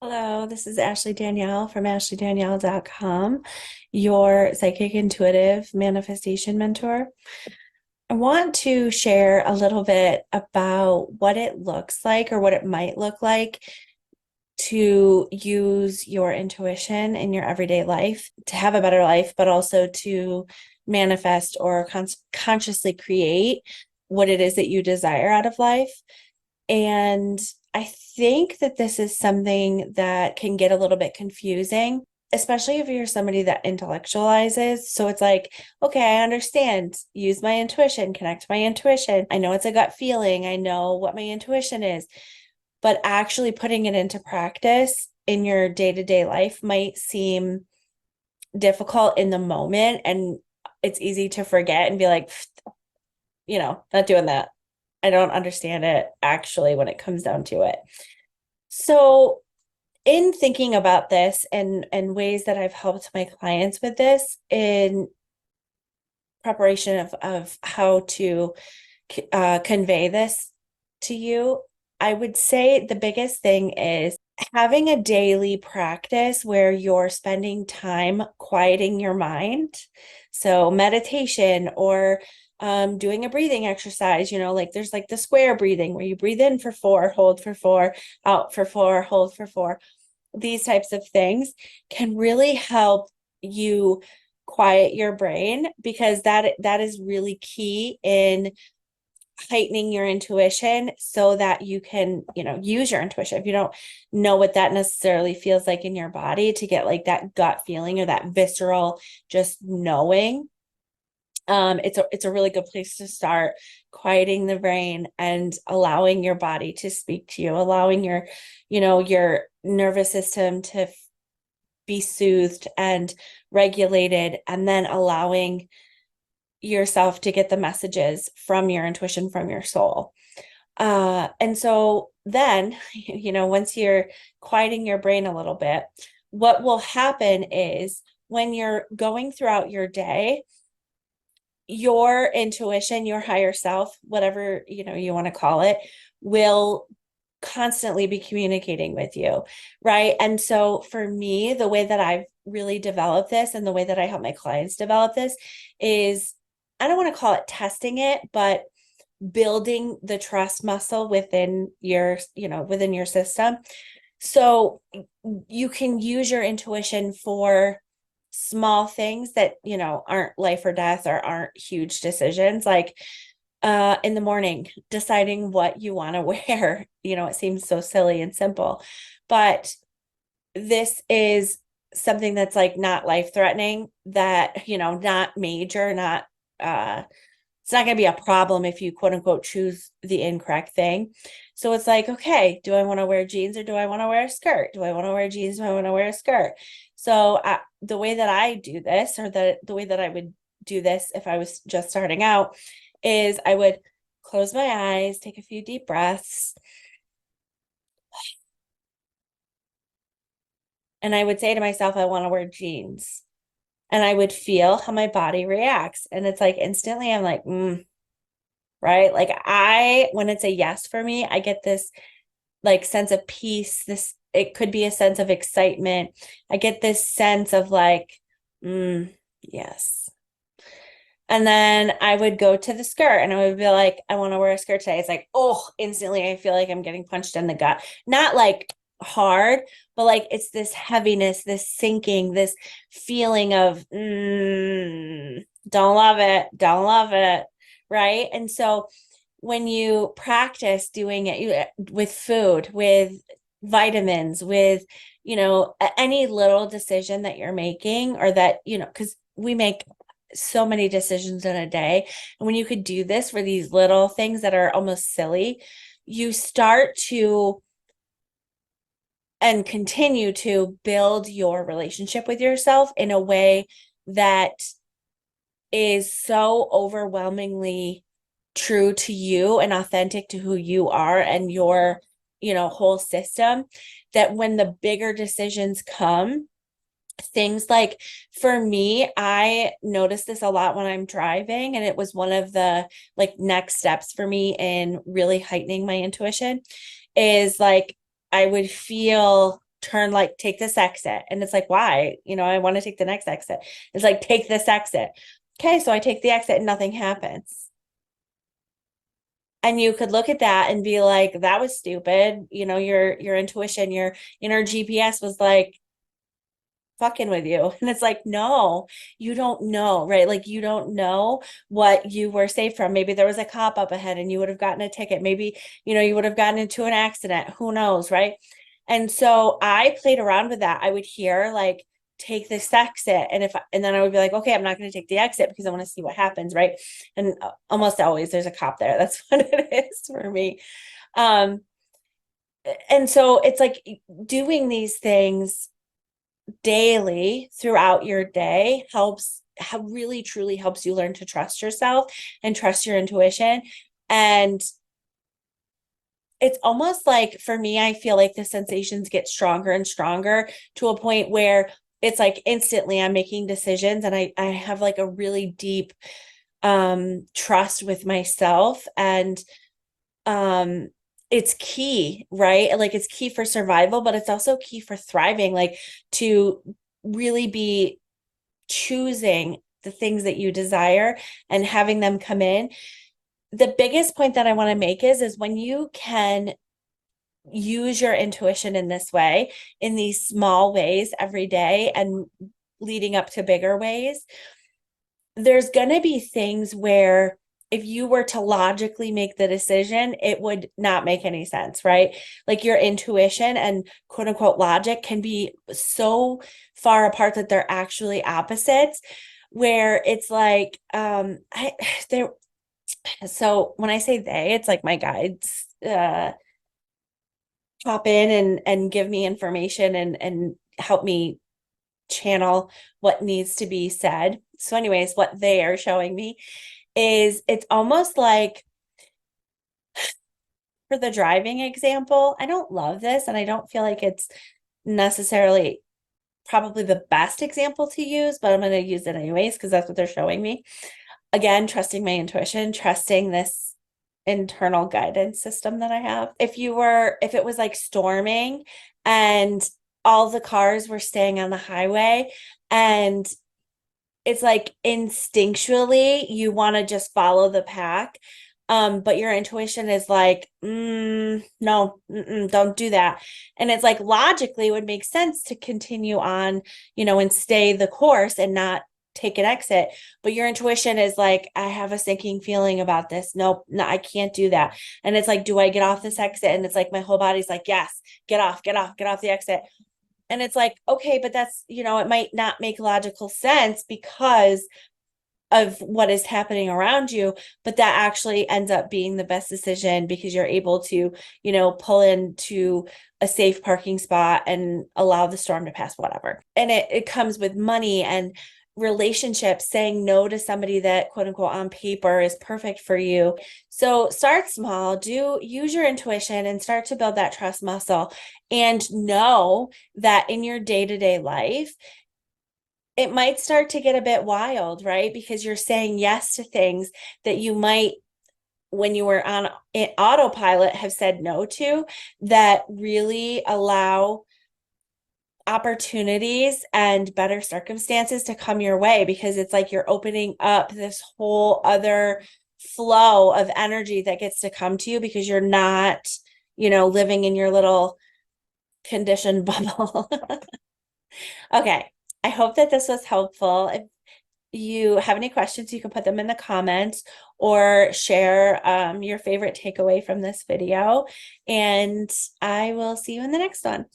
Hello, this is Ashley Danielle from ashleydanielle.com, your psychic intuitive manifestation mentor. I want to share a little bit about what it looks like or what it might look like to use your intuition in your everyday life to have a better life, but also to manifest or consciously create what it is that you desire out of life. And I think that this is something that can get a little bit confusing, especially if you're somebody that intellectualizes. So it's like, okay, I understand, use my intuition, connect my intuition. I know it's a gut feeling. I know what my intuition is, but actually putting it into practice in your day-to-day life might seem difficult in the moment. And it's easy to forget and be like, not doing that. I don't understand it actually when it comes down to it. So, in thinking about this and ways that I've helped my clients with this in preparation of how to convey this to you, I would say the biggest thing is having a daily practice where you're spending time quieting your mind. So, meditation or doing a breathing exercise, like there's like the square breathing where you breathe in for 4, hold for 4, out for 4, hold for 4. These types of things can really help you quiet your brain because that is really key in heightening your intuition so that you can, use your intuition. If you don't know what that necessarily feels like in your body, to get like that gut feeling or that visceral just knowing, it's a really good place to start quieting the brain and allowing your body to speak to you, allowing your nervous system to be soothed and regulated, and then allowing yourself to get the messages from your intuition, from your soul. And so then, once you're quieting your brain a little bit, what will happen is when you're going throughout your day, your intuition, your higher self, whatever, you want to call it, will constantly be communicating with you, right? And so for me, the way that I've really developed this and the way that I help my clients develop this is, I don't want to call it testing it, but building the trust muscle within your system. So you can use your intuition for small things that, aren't life or death or aren't huge decisions, like in the morning deciding what you want to wear. It seems so silly and simple, but this is something that's like not life threatening, that, not major, not it's not going to be a problem if you quote unquote choose the incorrect thing. So it's like, okay, do I want to wear jeans or do I want to wear a skirt? Do I want to wear jeans? Do I want to wear a skirt? So the way that I do this, or the way that I would do this if I was just starting out, is I would close my eyes, take a few deep breaths, and I would say to myself, I want to wear jeans. And I would feel how my body reacts. And it's like instantly I'm like, right? Like when it's a yes for me, I get this like sense of peace. It could be a sense of excitement. I get this sense of like, yes. And then I would go to the skirt and I would be like, I want to wear a skirt today. It's like, oh, instantly I feel like I'm getting punched in the gut. Not like hard, but like it's this heaviness, this sinking, this feeling of, don't love it, don't love it. Right. And so when you practice doing it with food, with vitamins, with, any little decision that you're making, or that, because we make so many decisions in a day. And when you could do this for these little things that are almost silly, you start to and continue to build your relationship with yourself in a way that is so overwhelmingly true to you and authentic to who you are and your, whole system, that when the bigger decisions come, things like, for me, I noticed this a lot when I'm driving, and it was one of the like next steps for me in really heightening my intuition, is like I would feel turn, like, take this exit. And it's like, why? I want to take the next exit. It's like, take this exit. Okay, so I take the exit and nothing happens. And you could look at that and be like, that was stupid. Your intuition, your inner GPS was like fucking with you. And it's like, no, you don't know, right? Like, you don't know what you were saved from. Maybe there was a cop up ahead and you would have gotten a ticket. Maybe, you would have gotten into an accident. Who knows, right? And so I played around with that. I would hear, like, take this exit, and then I would be like, okay, I'm not going to take the exit because I want to see what happens, right? And almost always there's a cop there. That's what it is for me. um and so it's like doing these things daily throughout your day really truly helps you learn to trust yourself and trust your intuition. And it's almost like, for me, I feel like the sensations get stronger and stronger to a point where it's like instantly I'm making decisions, and I have like a really deep trust with myself. And um it's key, right? Like, it's key for survival, but it's also key for thriving, like, to really be choosing the things that you desire and having them come in. The biggest point that I want to make is when you can use your intuition in this way, in these small ways every day and leading up to bigger ways, there's going to be things where if you were to logically make the decision, it would not make any sense, right? Like, your intuition and quote unquote logic can be so far apart that they're actually opposites, where it's like, there. So when I say they, it's like my guides, pop in and give me information and help me channel what needs to be said. So anyways, what they are showing me is, it's almost like, for the driving example, I don't love this and I don't feel like it's necessarily probably the best example to use, but I'm going to use it anyways because that's what they're showing me. Again, trusting my intuition, trusting this internal guidance system that I have. If it was like storming and all the cars were staying on the highway, and it's like instinctually you want to just follow the pack, but your intuition is like, no, don't do that. And it's like, logically it would make sense to continue on, and stay the course and not take an exit, but your intuition is like, I have a sinking feeling about this. Nope, no, I can't do that. And it's like, do I get off this exit? And it's like my whole body's like, yes, get off, get off, get off the exit. And it's like, okay, but that's, it might not make logical sense because of what is happening around you, but that actually ends up being the best decision because you're able to, pull into a safe parking spot and allow the storm to pass, whatever. And it comes with money and relationships, saying no to somebody that quote unquote on paper is perfect for you. So start small, use your intuition and start to build that trust muscle, and know that in your day-to-day life, it might start to get a bit wild, right? Because you're saying yes to things that you might, when you were on autopilot, have said no to, that really allow opportunities and better circumstances to come your way, because it's like you're opening up this whole other flow of energy that gets to come to you because you're not, living in your little conditioned bubble. Okay. I hope that this was helpful. If you have any questions, you can put them in the comments or share your favorite takeaway from this video. And I will see you in the next one.